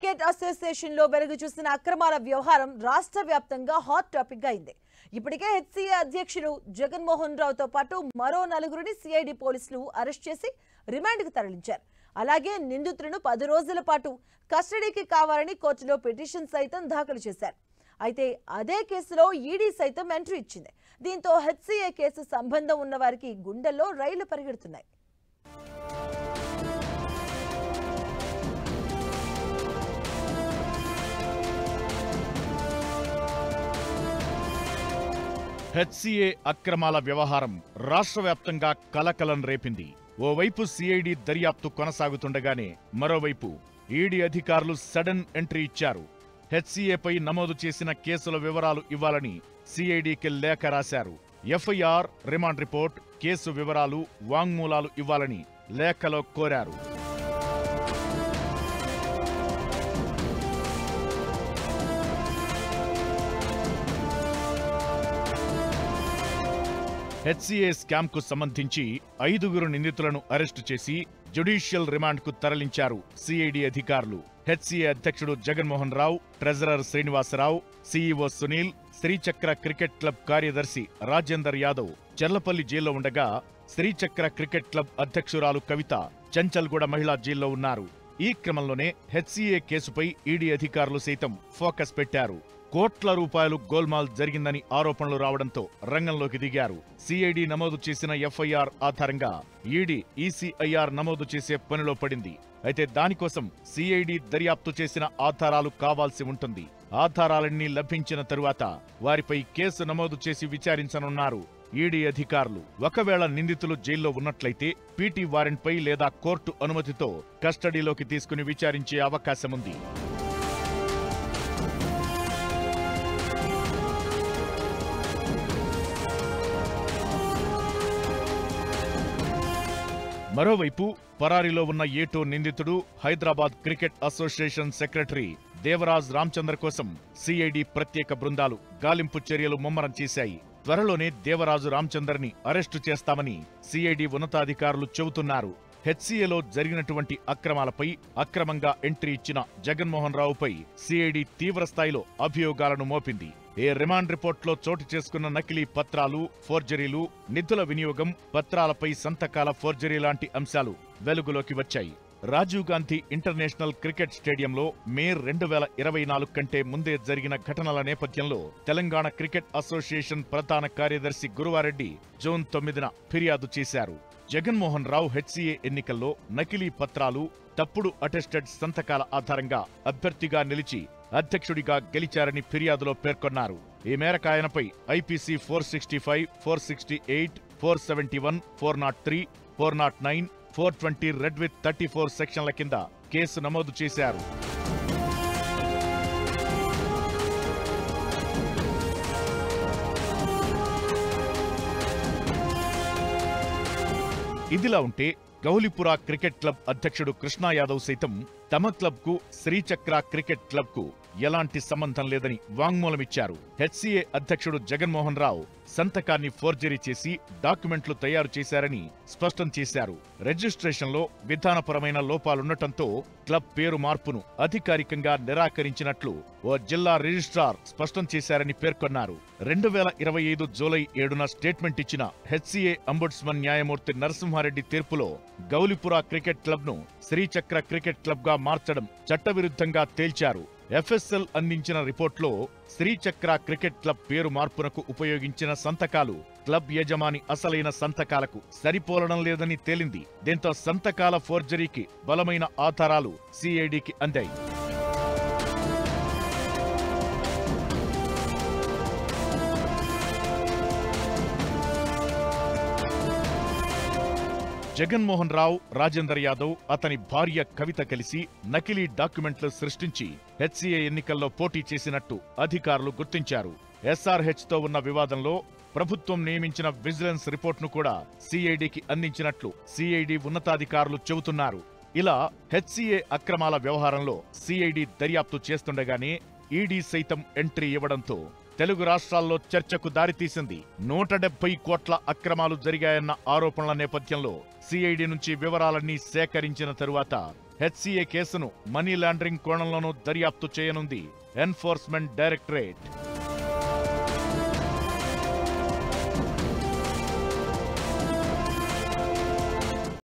Cricket association లో వెలుగు చూసిన అక్రమాల వ్యవహారం రాష్ట్ర వ్యాప్తంగా హాట్ టాపిక్ గా అయింది. ఇప్పటికే హెచ్సీఏ అధ్యక్షుడు జగన్మోహన్ రావుతో పాటు మరో నలుగురిని సిఐడి పోలీసులు అరెస్ట్ చేసి రిమాండ్కు తరలించారు. అలాగే నిందితులను 10 రోజుల పాటు కస్టడీకి కావాలని కోర్టులో పిటిషన్ సైతం దాఖలు చేశారు. అయితే అదే కేసులో ఈడీ సైతం ఎంట్రీ ఇచ్చింది. దీంతో హెచ్సీఏ కేసు సంబంధం ఉన్న వారికి గుండెల్లో రైళ్లు పరిగెడుతున్నాయి. హెచ్సీఏ అక్రమాల వ్యవహారం రాష్ట్ర వ్యాప్తంగా కలకలం రేపింది. ఓవైపు సిఐడి దర్యాప్తు కొనసాగుతుండగానే మరోవైపు ఈడీ అధికారులు సడన్ ఎంట్రీ ఇచ్చారు. హెచ్సీఏపై నమోదు చేసిన కేసుల వివరాలు ఇవ్వాలని సిఐడికి లేఖ రాశారు. ఎఫ్ఐఆర్, రిమాండ్ రిపోర్ట్, కేసు వివరాలు, వాంగ్మూలాలు ఇవ్వాలని లేఖలో కోరారు. హెచ్సీఏ స్కామ్ కు సంబంధించి 5 నిందితులను అరెస్టు చేసి జ్యుడిషియల్ రిమాండ్ కు తరలించారు సిఐడి అధికారులు. హెచ్సీఏ అధ్యక్షుడు జగన్మోహన్ రావు, ట్రెజరర్ శ్రీనివాసరావు, సీఈఓ సునీల్, శ్రీచక్ర క్రికెట్ క్లబ్ కార్యదర్శి రాజేందర్ యాదవ్ చెర్లపల్లి జైల్లో ఉండగా, శ్రీచక్ర క్రికెట్ క్లబ్ అధ్యక్షురాలు కవిత చంచల్గూడ మహిళా జైల్లో ఉన్నారు. ఈ క్రమంలోనే హెచ్సీఏ కేసుపై ఈడీ అధికారులు సైతం ఫోకస్ పెట్టారు. కోట్ల రూపాయలు గోల్మాల్ జరిగిందని ఆరోపణలు రావడంతో రంగంలోకి దిగారు. సిఐడి నమోదు చేసిన ఎఫ్ఐఆర్ ఆధారంగా ఈడీ ఈసీఐఆర్ నమోదు చేసే పనిలో పడింది. అయితే దానికోసం సిఐడి దర్యాప్తు చేసిన ఆధారాలు కావాల్సి ఉంటుంది. ఆధారాలన్నీ లభించిన తరువాత వారిపై కేసు నమోదు చేసి విచారించనున్నారు ఈడీ అధికారులు. ఒకవేళ నిందితులు జైల్లో ఉన్నట్లయితే పీటీ వారెంట్పై లేదా కోర్టు అనుమతితో కస్టడీలోకి తీసుకుని విచారించే అవకాశముంది. మరోవైపు పరారీలో ఉన్న ఏటో నిందితుడు Hyderabad Cricket Association secretary Devaraj Ramachandra కోసం సిఐడి ప్రత్యేక బృందాలు గాలింపు చర్యలు ముమ్మరం చేశాయి. త్వరలోనే దేవరాజు రామచందర్ని అరెస్టు చేస్తామని సిఐడి ఉన్నతాధికారులు చెబుతున్నారు. హెచ్సీఏలో జరిగినటువంటి అక్రమాలపై అక్రమంగా ఎంట్రీ ఇచ్చిన జగన్మోహన్ రావుపై సిఐడి తీవ్రస్థాయిలో అభియోగాలను మోపింది. రిమాండ్ రిపోర్ట్లో చోటు చేసుకున్న నకిలీ పత్రాలు, ఫోర్జరీలు, నిధుల వినియోగం, పత్రాలపై సంతకాల ఫోర్జరీ లాంటి అంశాలు వెలుగులోకి వచ్చాయి. రాజీవ్ గాంధీ ఇంటర్నేషనల్ క్రికెట్ స్టేడియంలో మే 2024 కంటే ముందే జరిగిన ఘటనల నేపథ్యంలో తెలంగాణ క్రికెట్ అసోసియేషన్ ప్రధాన కార్యదర్శి గురువారెడ్డి జూన్ 9న ఫిర్యాదు చేశారు. జగన్మోహన్ రావు హెచ్సీఏ ఎన్నికల్లో నకిలీ పత్రాలు, తప్పుడు అటెస్టెడ్ సంతకాల ఆధారంగా అభ్యర్థిగా నిలిచి అధ్యక్షుడిగా గెలిచారని ఫిర్యాదులో పేర్కొన్నారు. ఈ మేరకు ఆయనపై ఐపీసీ 465, 468, 471, 403, 409, 420 రెడ్ విత్ 34 సెక్షన్ల కింద కేసు నమోదు చేశారు. ఇదిలా ఉంటే గౌలిపురా క్రికెట్ క్లబ్ అధ్యక్షుడు కృష్ణా యాదవ్ సైతం తమ క్లబ్ కు శ్రీచక్ర క్రికెట్ క్లబ్ కు ఎలాంటి సంబంధం లేదని వాంగ్మూలమిచ్చారు. హెచ్సీఏ అధ్యక్షుడు జగన్మోహన్ రావు సంతకాన్ని ఫోర్జరీ చేసి డాక్యుమెంట్లు తయారు చేశారని స్పష్టం చేశారు. రిజిస్ట్రేషన్లో విధానపరమైన లోపాలుండటంతో క్లబ్ పేరు మార్పును అధికారికంగా నిరాకరించినట్లు ఓ జిల్లా రిజిస్ట్రార్ స్పష్టం చేశారని పేర్కొన్నారు. 2025 జూలై 7న స్టేట్మెంట్ ఇచ్చిన హెచ్సీఏ అంబుడ్స్మన్ న్యాయమూర్తి నరసింహారెడ్డి తీర్పులో గౌలిపురా క్రికెట్ క్లబ్ ను శ్రీచక్ర క్రికెట్ క్లబ్ గా మార్చడం చట్టవిరుద్ధంగా తేల్చారు. ఎఫ్ఎస్ఎల్ అందించిన రిపోర్ట్లో శ్రీచక్ర క్రికెట్ క్లబ్ పేరు మార్పునకు ఉపయోగించిన సంతకాలు క్లబ్ యజమాని అసలైన సంతకాలకు సరిపోలడం లేదని తేలింది. దీంతో సంతకాల ఫోర్జరీకి బలమైన ఆధారాలు సిఐడికి అందాయి. జగన్మోహన్ రావు, రాజేందర్ యాదవ్, అతని భార్య కవిత కలిసి నకిలీ డాక్యుమెంట్లు సృష్టించి హెచ్సీఏ ఎన్నికల్లో పోటీ చేసినట్టు అధికారులు గుర్తించారు. ఎస్ఆర్హెచ్తో ఉన్న వివాదంలో ప్రభుత్వం నియమించిన విజిలెన్స్ రిపోర్ట్ను కూడా సిఐడికి అందించినట్లు సిఐడి ఉన్నతాధికారులు చెబుతున్నారు. ఇలా హెచ్సీఏ అక్రమాల వ్యవహారంలో సిఐడి దర్యాప్తు చేస్తుండగానే ఈడీ సైతం ఎంట్రీ ఇవ్వడంతో తెలుగు రాష్ట్రాల్లో చర్చకు దారితీసింది. 170 కోట్ల అక్రమాలు జరిగాయన్న ఆరోపణల నేపథ్యంలో సిఐడి నుంచి వివరాలన్నీ సేకరించిన తరువాత హెచ్సీఏ కేసును మనీ లాండరింగ్ కోణంలోనూ దర్యాప్తు చేయనుంది ఎన్ఫోర్స్మెంట్ డైరెక్టరేట్.